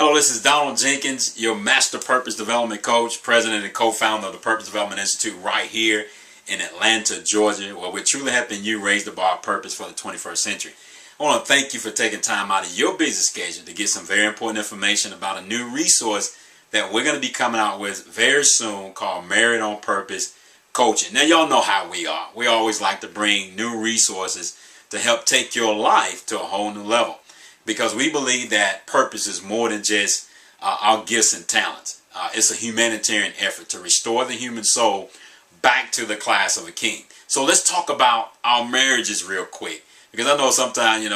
Hello, this is Donald Jenkins, your Master Purpose Development Coach, President and Co-Founder of the Purpose Development Institute right here in Atlanta, Georgia, where we're truly helping you raise the bar of purpose for the 21st century. I want to thank you for taking time out of your busy schedule to get some very important information about a new resource that we're going to be coming out with very soon called Married on Purpose Coaching. Now, y'all know how we are. We always like to bring new resources to help take your life to a whole new level, because we believe that purpose is more than just our gifts and talents. It's a humanitarian effort to restore the human soul back to the class of a king. So let's talk about our marriages real quick, because I know sometimes,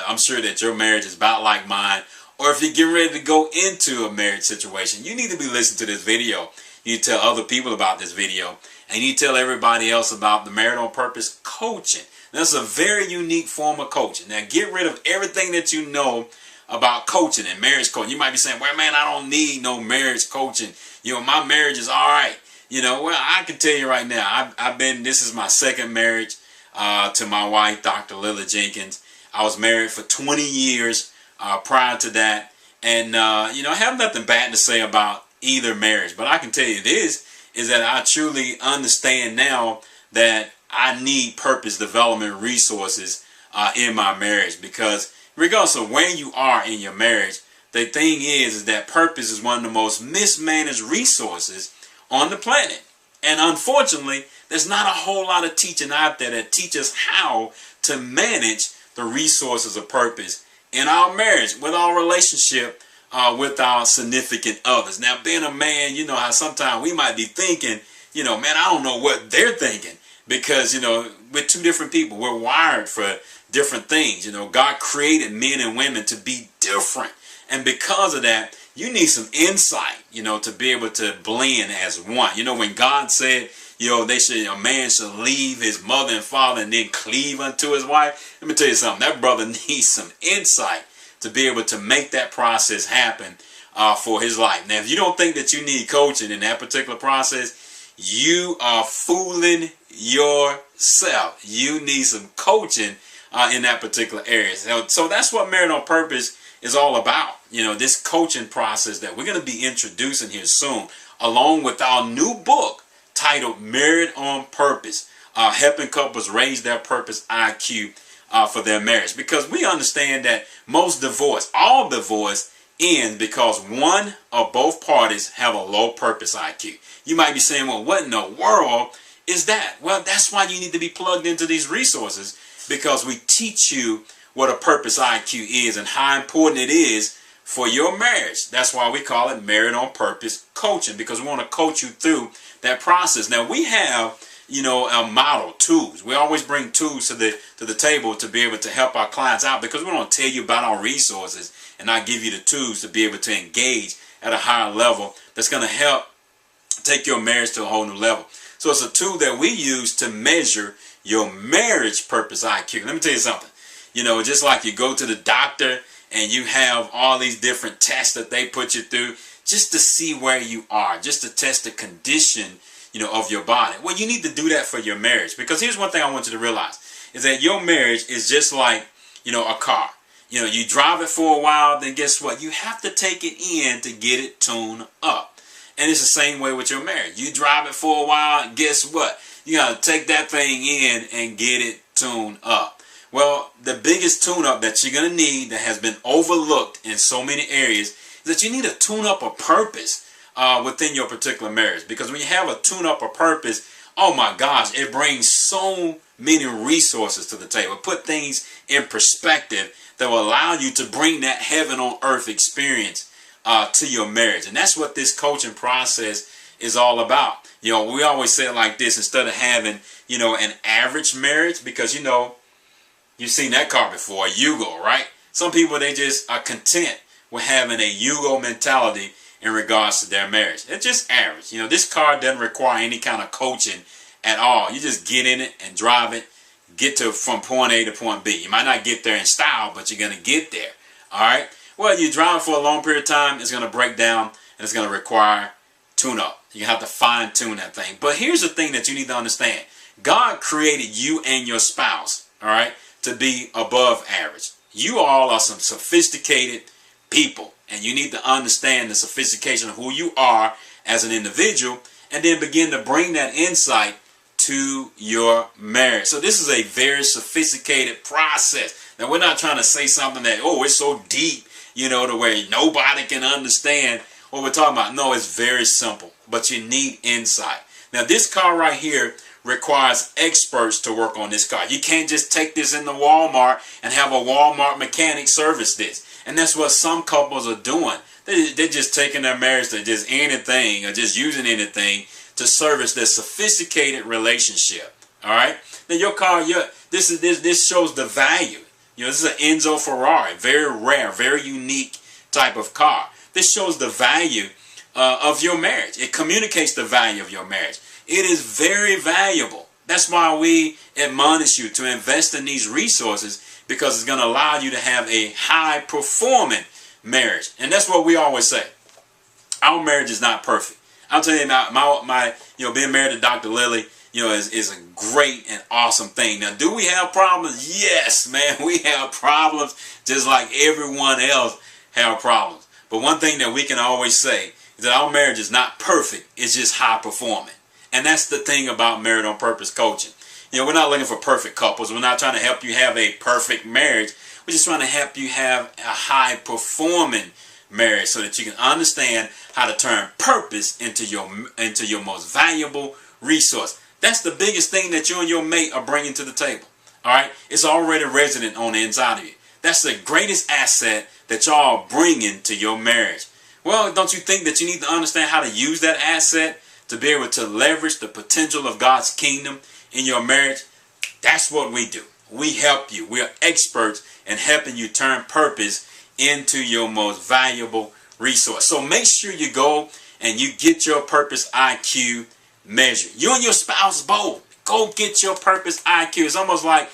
I'm sure that your marriage is about like mine, or if you're getting ready to go into a marriage situation, you need to be listening to this video. You need to tell other people about this video, and you need to tell everybody else about the Married on Purpose Coaching. That's a very unique form of coaching. Now, get rid of everything that you know about coaching and marriage coaching. You might be saying, well, man, I don't need no marriage coaching. My marriage is all right. Well, I can tell you right now, this is my second marriage to my wife, Dr. Lila Jenkins. I was married for 20 years prior to that. And, I have nothing bad to say about either marriage. But I can tell you this, is that I truly understand now that I need purpose development resources in my marriage, because regardless of where you are in your marriage, the thing is that purpose is one of the most mismanaged resources on the planet. And unfortunately, there's not a whole lot of teaching out there that teaches how to manage the resources of purpose in our marriage, with our relationship with our significant others. Now, being a man, you know how sometimes we might be thinking, man, I don't know what they're thinking. Because, we're two different people. We're wired for different things. God created men and women to be different. And because of that, you need some insight, to be able to blend as one. When God said, a man should leave his mother and father and then cleave unto his wife. Let me tell you something. That brother needs some insight to be able to make that process happen for his life. Now, if you don't think that you need coaching in that particular process, you are fooling yourself. You need some coaching in that particular area. So that's what Married on Purpose is all about. This coaching process that we're going to be introducing here soon, along with our new book titled Married on Purpose, helping couples raise their purpose IQ for their marriage. Because we understand that all divorce ends because one or both parties have a low purpose IQ. You might be saying, well, what in the world is that? Well, that's why you need to be plugged into these resources, because we teach you what a purpose IQ is and how important it is for your marriage. That's why we call it Married on Purpose Coaching, because we want to coach you through that process. Now, we have, a model, tools. We always bring tools to the table to be able to help our clients out, because we want to tell you about our resources and not give you the tools to be able to engage at a higher level that's going to help take your marriage to a whole new level. So it's a tool that we use to measure your marriage purpose IQ. Let me tell you something. Just like you go to the doctor and you have all these different tests that they put you through just to see where you are, just to test the condition, of your body. Well, you need to do that for your marriage, because here's one thing I want you to realize, is that your marriage is just like, a car. You drive it for a while, then guess what? You have to take it in to get it tuned up. And it's the same way with your marriage. You drive it for a while, and guess what? You got to take that thing in and get it tuned up. Well, the biggest tune-up that you're going to need that has been overlooked in so many areas is that you need a tune-up of purpose within your particular marriage. Because when you have a tune-up of purpose, oh my gosh, it brings so many resources to the table. Put things in perspective that will allow you to bring that heaven on earth experience to your marriage. And that's what this coaching process is all about. We always say it like this, instead of having, an average marriage, because, you've seen that car before, a Yugo, right? Some people, they just are content with having a Yugo mentality in regards to their marriage. It's just average. This car doesn't require any kind of coaching at all. You just get in it and drive it, get from point A to point B. You might not get there in style, but you're going to get there. All right? Well, you drive for a long period of time, it's going to break down, and it's going to require tune-up. You have to fine-tune that thing. But here's the thing that you need to understand. God created you and your spouse, all right, to be above average. You all are some sophisticated people. And you need to understand the sophistication of who you are as an individual, and then begin to bring that insight to your marriage. So this is a very sophisticated process. Now, we're not trying to say something that, oh, it's so deep, to where nobody can understand what we're talking about. No, it's very simple, but you need insight. Now, this car right here requires experts to work on this car. You can't just take this into Walmart and have a Walmart mechanic service this. And that's what some couples are doing. They're just taking their marriage to just anything, or just using anything to service their sophisticated relationship. All right. Now your car, this shows the value. This is an Enzo Ferrari, very rare, very unique type of car. This shows the value of your marriage. It communicates the value of your marriage. It is very valuable. That's why we admonish you to invest in these resources, because it's going to allow you to have a high performing marriage. And that's what we always say. Our marriage is not perfect. I'll tell you now, my being married to Dr. Lily, is a great and awesome thing. Now, do we have problems? Yes, man, we have problems just like everyone else have problems. But one thing that we can always say is that our marriage is not perfect. It's just high performing. And that's the thing about Married on Purpose coaching. We're not looking for perfect couples. We're not trying to help you have a perfect marriage. We're just trying to help you have a high performing marriage, so that you can understand how to turn purpose into your most valuable resource. That's the biggest thing that you and your mate are bringing to the table. All right, it's already resident on the inside of you. That's the greatest asset that y'all are bringing to your marriage. Well, don't you think that you need to understand how to use that asset to be able to leverage the potential of God's kingdom in your marriage? That's what we do. We help you. We are experts in helping you turn purpose into your most valuable resource. So make sure you go and you get your purpose IQ measure. You and your spouse both. Go get your purpose IQ. It's almost like,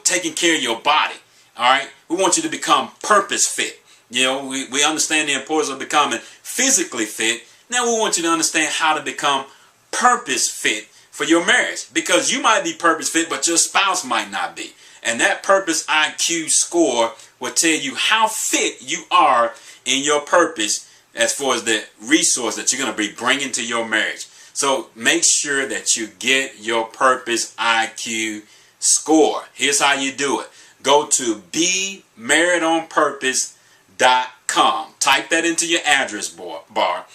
taking care of your body. All right. We want you to become purpose fit. We understand the importance of becoming physically fit. Now we want you to understand how to become purpose fit for your marriage, because you might be purpose fit, but your spouse might not be. And that purpose IQ score will tell you how fit you are in your purpose as far as the resource that you're going to be bringing to your marriage. So make sure that you get your purpose IQ score. Here's how you do it. Go to bemarriedonpurpose.com. Type that into your address bar.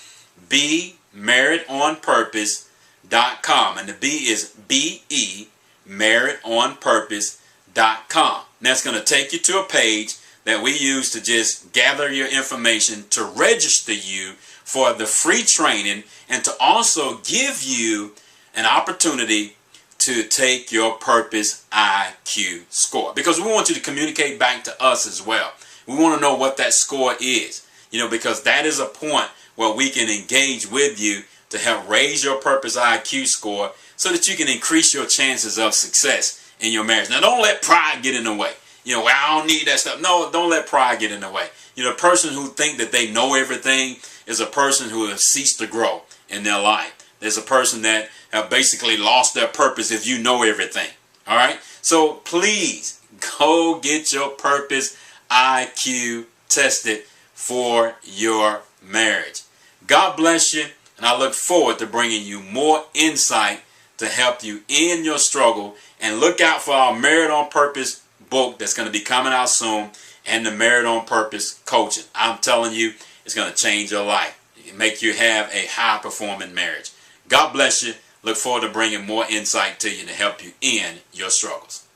bemarriedonpurpose.com. And the B is BE, marriedonpurpose.com. That's going to take you to a page that we use to just gather your information, to register you for the free training, and to also give you an opportunity to take your purpose IQ score, because we want you to communicate back to us as well. We want to know what that score is, because that is a point where we can engage with you to help raise your purpose IQ score, so that you can increase your chances of success in your marriage. Now, don't let pride get in the way. Well, I don't need that stuff. No, don't let pride get in the way. A person who thinks that they know everything is a person who has ceased to grow in their life. There's a person that have basically lost their purpose if you know everything. All right? So please go get your purpose IQ tested for your marriage. God bless you, and I look forward to bringing you more insight to help you in your struggle. And look out for our Married on Purpose book that's going to be coming out soon, and the Married on Purpose coaching. I'm telling you, it's going to change your life. It make you have a high performing marriage. God bless you. Look forward to bringing more insight to you to help you in your struggles.